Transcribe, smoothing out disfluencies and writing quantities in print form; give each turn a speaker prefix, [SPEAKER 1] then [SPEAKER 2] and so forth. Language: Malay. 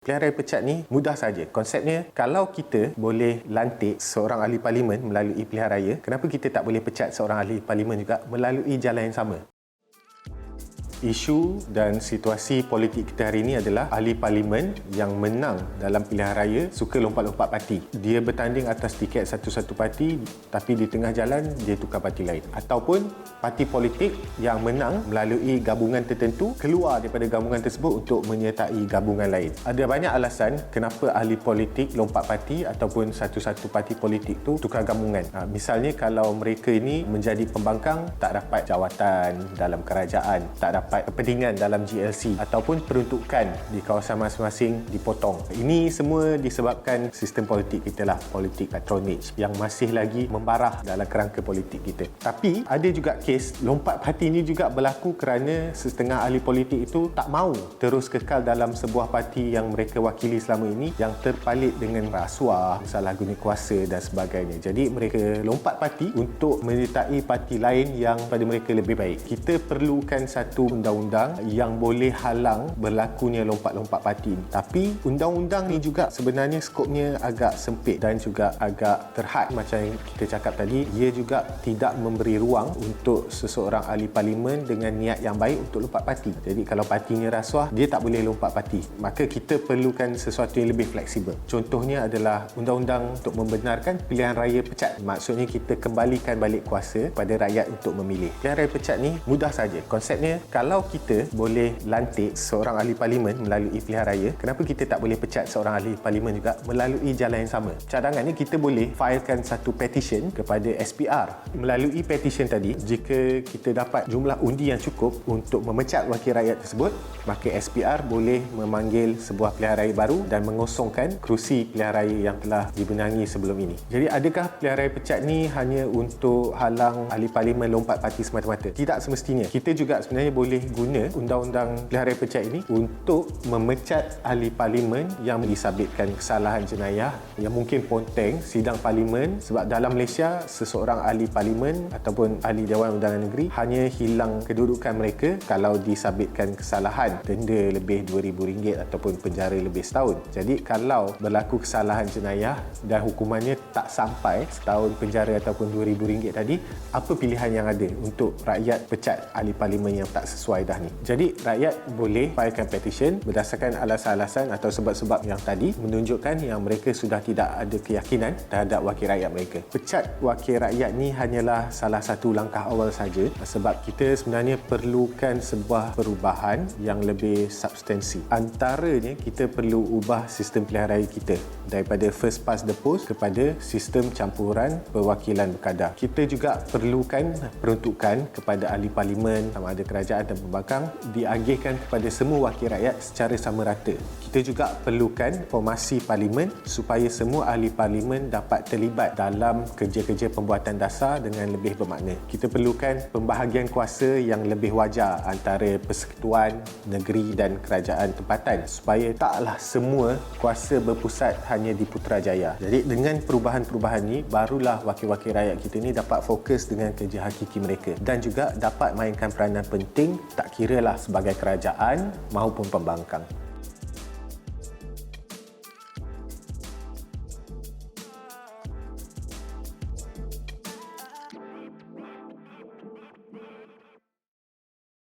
[SPEAKER 1] Pilihan raya pecat ni mudah saja. Konsepnya, kalau kita boleh lantik seorang ahli parlimen melalui pilihan raya, kenapa kita tak boleh pecat seorang ahli parlimen juga melalui jalan yang sama? Isu dan situasi politik kita hari ini adalah ahli parlimen yang menang dalam pilihan raya suka lompat-lompat parti. Dia bertanding atas tiket satu-satu parti, tapi di tengah jalan dia tukar parti lain. Ataupun parti politik yang menang melalui gabungan tertentu keluar daripada gabungan tersebut untuk menyertai gabungan lain. Ada banyak alasan kenapa ahli politik lompat parti ataupun satu-satu parti politik tu tukar gabungan. Misalnya kalau mereka ini menjadi pembangkang, tak dapat jawatan dalam kerajaan, tak dapat kepentingan dalam GLC ataupun peruntukan di kawasan masing-masing dipotong. Ini semua disebabkan sistem politik kita lah, politik patronage yang masih lagi membarah dalam kerangka politik kita. Tapi ada juga kes lompat parti ini juga berlaku kerana setengah ahli politik itu tak mahu terus kekal dalam sebuah parti yang mereka wakili selama ini yang terpalit dengan rasuah, salah guna kuasa dan sebagainya. Jadi mereka lompat parti untuk menyertai parti lain yang pada mereka lebih baik. Kita perlukan satu undang-undang yang boleh halang berlakunya lompat-lompat parti. Tapi undang-undang ni juga sebenarnya skopnya agak sempit dan juga agak terhad. Macam yang kita cakap tadi, ia juga tidak memberi ruang untuk seseorang ahli parlimen dengan niat yang baik untuk lompat parti. Jadi kalau partinya rasuah, dia tak boleh lompat parti. Maka kita perlukan sesuatu yang lebih fleksibel. Contohnya adalah undang-undang untuk membenarkan pilihan raya pecat. Maksudnya kita kembalikan balik kuasa pada rakyat untuk memilih. Pilihan raya pecat ni mudah saja. Konsepnya, kalau kita boleh lantik seorang ahli parlimen melalui pilihan raya, kenapa kita tak boleh pecat seorang ahli parlimen juga melalui jalan yang sama? Cadangannya kita boleh filekan satu petition kepada SPR. Melalui petition tadi, jika kita dapat jumlah undi yang cukup untuk memecat wakil rakyat tersebut, maka SPR boleh memanggil sebuah pilihan raya baru dan mengosongkan kerusi pilihan raya yang telah dibenangi sebelum ini. Jadi adakah pilihan raya pecat ni hanya untuk halang ahli parlimen lompat parti semata-mata? Tidak semestinya. Kita juga sebenarnya boleh guna undang-undang pilihan raya pecat ini untuk memecat ahli parlimen yang disabitkan kesalahan jenayah yang mungkin ponteng sidang parlimen, sebab dalam Malaysia seseorang ahli parlimen ataupun ahli Dewan Undangan Negeri hanya hilang kedudukan mereka kalau disabitkan kesalahan, denda lebih RM2,000 ataupun penjara lebih setahun. Jadi kalau berlaku kesalahan jenayah dan hukumannya tak sampai setahun penjara ataupun RM2,000 tadi, apa pilihan yang ada untuk rakyat pecat ahli parlimen yang tak sesuai dah ni? Jadi rakyat boleh filekan petition berdasarkan alasan-alasan atau sebab-sebab yang tadi menunjukkan yang mereka sudah tidak ada keyakinan terhadap wakil rakyat mereka. Pecat wakil rakyat ni hanyalah salah satu langkah awal saja, sebab kita sebenarnya perlukan sebuah perubahan yang lebih substansi. Antaranya kita perlu ubah sistem pilihan raya kita daripada first past the post kepada sistem campuran perwakilan berkadar. Kita juga perlukan peruntukan kepada ahli parlimen sama ada kerajaan dan pembangkang diagihkan kepada semua wakil rakyat secara sama rata. Kita juga perlukan formasi parlimen supaya semua ahli parlimen dapat terlibat dalam kerja-kerja pembuatan dasar dengan lebih bermakna. Kita perlukan pembahagian kuasa yang lebih wajar antara persekutuan, negeri dan kerajaan tempatan supaya taklah semua kuasa berpusat hanya di Putrajaya. Jadi dengan perubahan-perubahan ni, barulah wakil-wakil rakyat kita ni dapat fokus dengan kerja hakiki mereka dan juga dapat mainkan peranan penting tak kiralah sebagai kerajaan maupun pembangkang.